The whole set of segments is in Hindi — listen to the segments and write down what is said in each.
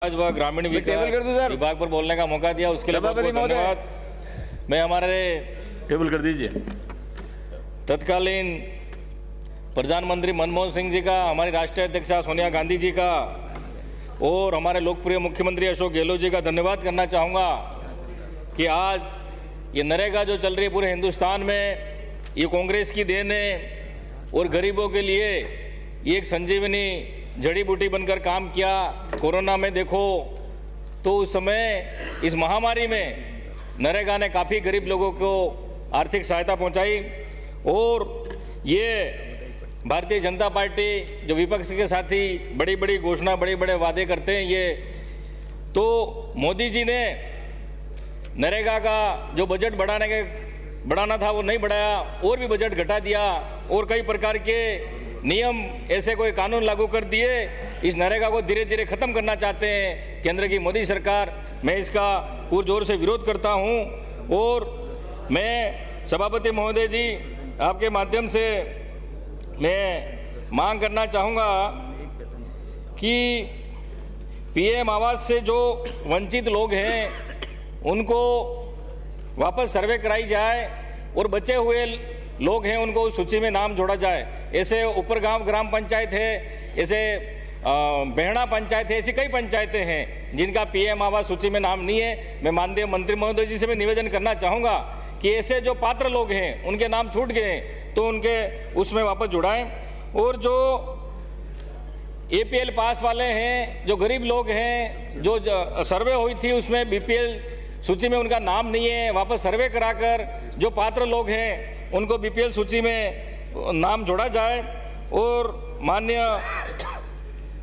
आज वह ग्रामीण विकास विभाग पर बोलने का मौका दिया, उसके लिए बहुत बहुत धन्यवाद। मैं हमारे टेबल कर दीजिए। तत्कालीन प्रधानमंत्री मनमोहन सिंह जी का, हमारी राष्ट्रीय अध्यक्षा सोनिया गांधी जी का और हमारे लोकप्रिय मुख्यमंत्री अशोक गहलोत जी का धन्यवाद करना चाहूँगा कि आज ये नरेगा जो चल रही है पूरे हिंदुस्तान में, ये कांग्रेस की देन है और गरीबों के लिए ये एक संजीवनी जड़ी बूटी बनकर काम किया। कोरोना में देखो तो उस समय इस महामारी में नरेगा ने काफ़ी गरीब लोगों को आर्थिक सहायता पहुंचाई। और ये भारतीय जनता पार्टी जो विपक्ष के साथी बड़ी बड़ी घोषणा, बड़े बड़े वादे करते हैं, ये तो मोदी जी ने नरेगा का जो बजट बढ़ाना था वो नहीं बढ़ाया और भी बजट घटा दिया और कई प्रकार के नियम ऐसे कोई कानून लागू कर दिए। इस नरेगा को धीरे धीरे खत्म करना चाहते हैं केंद्र की मोदी सरकार। मैं इसका पुरजोर से विरोध करता हूं और मैं सभापति महोदय जी आपके माध्यम से मैं मांग करना चाहूँगा कि पीएम आवास से जो वंचित लोग हैं उनको वापस सर्वे कराई जाए और बचे हुए लोग हैं उनको उस सूची में नाम जोड़ा जाए। ऐसे ऊपरगांव ग्राम पंचायत है, ऐसे बेहड़ा पंचायत है, ऐसी कई पंचायतें हैं जिनका पीएम आवास सूची में नाम नहीं है। मैं माननीय मंत्री महोदय जी से मैं निवेदन करना चाहूँगा कि ऐसे जो पात्र लोग हैं उनके नाम छूट गए तो उनके उसमें वापस जुड़ाएं। और जो एपीएल पास वाले हैं, जो गरीब लोग हैं, जो सर्वे हुई थी उसमें बीपीएल सूची में उनका नाम नहीं है, वापस सर्वे कराकर जो पात्र लोग हैं उनको बीपीएल सूची में नाम जोड़ा जाए। और माननीय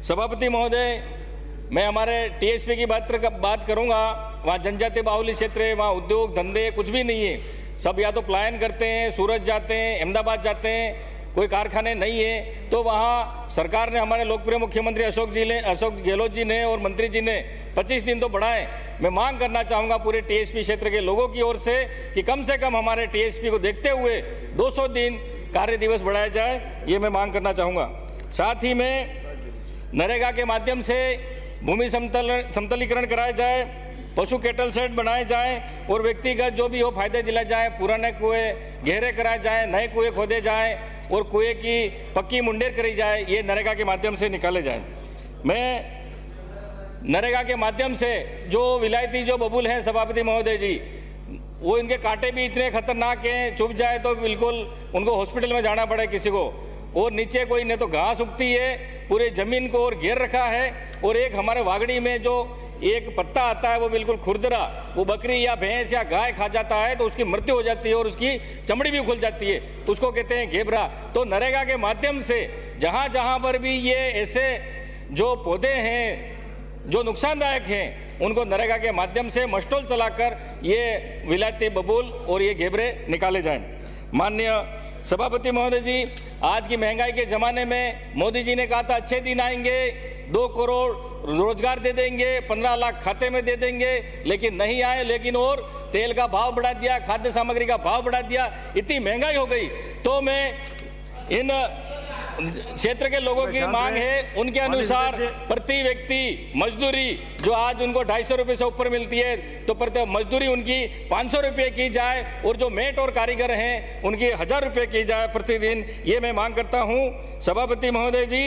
सभापति महोदय, मैं हमारे टीएसपी की बात करूंगा। वहाँ जनजातीय बाहुल्य क्षेत्र है, वहाँ उद्योग धंधे कुछ भी नहीं है। सब या तो पलायन करते हैं, सूरत जाते हैं, अहमदाबाद जाते हैं, कोई कारखाने नहीं है। तो वहाँ सरकार ने, हमारे लोकप्रिय मुख्यमंत्री अशोक गहलोत जी ने और मंत्री जी ने 25 दिन तो बढ़ाए। मैं मांग करना चाहूँगा पूरे टीएसपी क्षेत्र के लोगों की ओर से कि कम से कम हमारे टीएसपी को देखते हुए 200 दिन कार्य दिवस बढ़ाया जाए, ये मैं मांग करना चाहूँगा। साथ ही में नरेगा के माध्यम से भूमि समतलीकरण कराया जाए, पशु कैटल शेड बनाए जाएं और व्यक्तिगत जो भी हो फायदे दिलाए जाएं। पुराने कुएं गहरे कराए जाएं, नए कुएं खोदे जाएं और कुएं की पक्की मुंडेर करी जाए। ये नरेगा के माध्यम से निकाले जाएं। मैं नरेगा के माध्यम से जो विलायती जो बबूल हैं सभापति महोदय जी, वो इनके कांटे भी इतने खतरनाक हैं, चुभ जाए तो बिल्कुल उनको हॉस्पिटल में जाना पड़े किसी को। और नीचे कोई न तो घास उगती है, पूरे जमीन को और घेर रखा है। और एक हमारे वागड़ी में जो एक पत्ता आता है वो बिल्कुल खुरदरा, वो बकरी या भैंस या गाय खा जाता है तो उसकी मृत्यु हो जाती है और उसकी चमड़ी भी खुल जाती है, उसको कहते हैं घेबरा। तो नरेगा के माध्यम से जहाँ जहाँ पर भी ये ऐसे जो पौधे हैं जो नुकसानदायक हैं उनको नरेगा के माध्यम से मस्टोल चलाकर ये विलायती बबूल और ये घेबरे निकाले जाएं। माननीय सभापति महोदय जी, आज की महंगाई के ज़माने में मोदी जी ने कहा था अच्छे दिन आएंगे, 2 करोड़ रोजगार दे देंगे, 15 लाख खाते में दे देंगे, लेकिन नहीं आए। लेकिन और तेल का भाव बढ़ा दिया, खाद्य सामग्री का भाव बढ़ा दिया, इतनी महंगाई हो गई। तो मैं इन क्षेत्र के लोगों की मांग है उनके अनुसार प्रति व्यक्ति मजदूरी जो आज उनको 250 रुपये से ऊपर मिलती है तो प्रति मजदूरी उनकी 500 रुपये की जाए और जो मेट और कारीगर हैं उनकी 1000 रुपये की जाए प्रतिदिन। ये मैं मांग करता हूँ सभापति महोदय जी।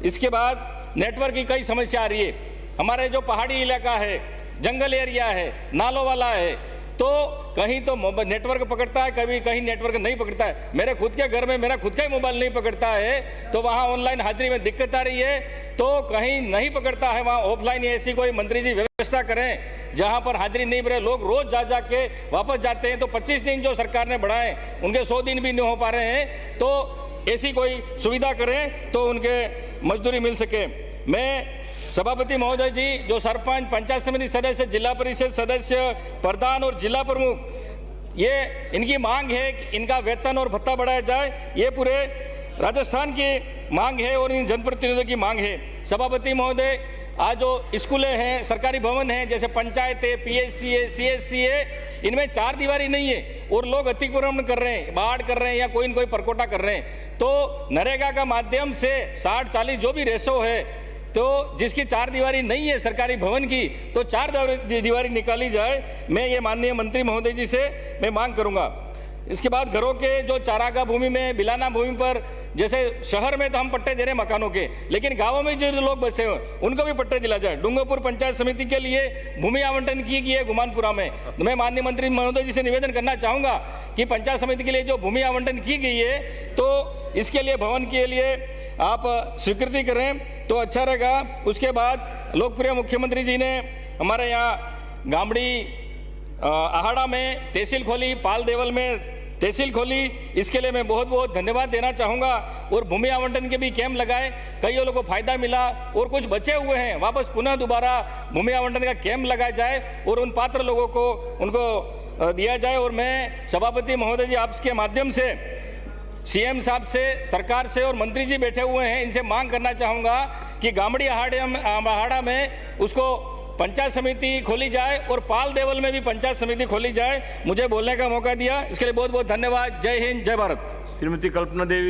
इसके बाद नेटवर्क की कई समस्या आ रही है। हमारे जो पहाड़ी इलाका है, जंगल एरिया है, नालों वाला है, तो कहीं तो नेटवर्क पकड़ता है, कभी कहीं नेटवर्क नहीं पकड़ता है। मेरे खुद के घर में मेरा खुद का ही मोबाइल नहीं पकड़ता है तो वहाँ ऑनलाइन हाजिरी में दिक्कत आ रही है। तो कहीं नहीं पकड़ता है वहाँ ऑफलाइन ऐसी कोई मंत्री जी व्यवस्था करें जहाँ पर हाजिरी नहीं भरे, लोग रोज जा के वापस जाते हैं। तो 25 दिन जो सरकार ने बढ़ाए उनके 100 दिन भी नहीं हो पा रहे हैं, तो ऐसी कोई सुविधा करें तो उनके मजदूरी मिल सके। मैं सभापति महोदय जी, जो सरपंच, पंचायत समिति सदस्य, जिला परिषद सदस्य, प्रधान और जिला प्रमुख, ये इनकी मांग है कि इनका वेतन और भत्ता बढ़ाया जाए। ये पूरे राजस्थान की मांग है और इन जनप्रतिनिधियों की मांग है। सभापति महोदय, आज जो स्कूलें हैं, सरकारी भवन हैं, जैसे पंचायत है, पीएचसी है, सीएचसी है, इनमें 4 दीवारी नहीं है और लोग अतिक्रमण कर रहे हैं, बाढ़ कर रहे हैं या कोई न कोई परकोटा कर रहे हैं। तो नरेगा का माध्यम से 60-40 जो भी रेशो है तो जिसकी 4 दीवारी नहीं है सरकारी भवन की, तो 4 दीवारी निकाली जाए। मैं ये माननीय मंत्री महोदय जी से मैं मांग करूंगा। इसके बाद घरों के जो चारागाह भूमि में, बिलाना भूमि पर, जैसे शहर में तो हम पट्टे दे रहे हैं मकानों के, लेकिन गांवों में जो लोग बसे हुए उनको भी पट्टे दिला जाए। डूंगरपुर पंचायत समिति के लिए भूमि आवंटन की गई है गुमानपुरा में। तो मैं माननीय मंत्री महोदय जी से निवेदन करना चाहूंगा कि पंचायत समिति के लिए जो भूमि आवंटन की गई है, तो इसके लिए भवन के लिए आप स्वीकृति करें तो अच्छा रहेगा। उसके बाद लोकप्रिय मुख्यमंत्री जी ने हमारे यहाँ गामड़ी आहाड़ा में तहसील खोली, पाल देवल में तहसील खोली, इसके लिए मैं बहुत बहुत धन्यवाद देना चाहूँगा। और भूमि आवंटन के भी कैंप लगाए, कई लोगों को फायदा मिला, और कुछ बचे हुए हैं वापस पुनः दोबारा भूमि आवंटन का कैंप लगाया जाए और उन पात्र लोगों को उनको दिया जाए। और मैं सभापति महोदय जी आपके माध्यम से सीएम साहब से, सरकार से और मंत्री जी बैठे हुए हैं, इनसे मांग करना चाहूँगा कि गामड़ी आहाड़ा में उसको पंचायत समिति खोली जाए और पाल देवल में भी पंचायत समिति खोली जाए। मुझे बोलने का मौका दिया, इसके लिए बहुत बहुत धन्यवाद। जय हिंद, जय भारत। श्रीमती कल्पना देवी।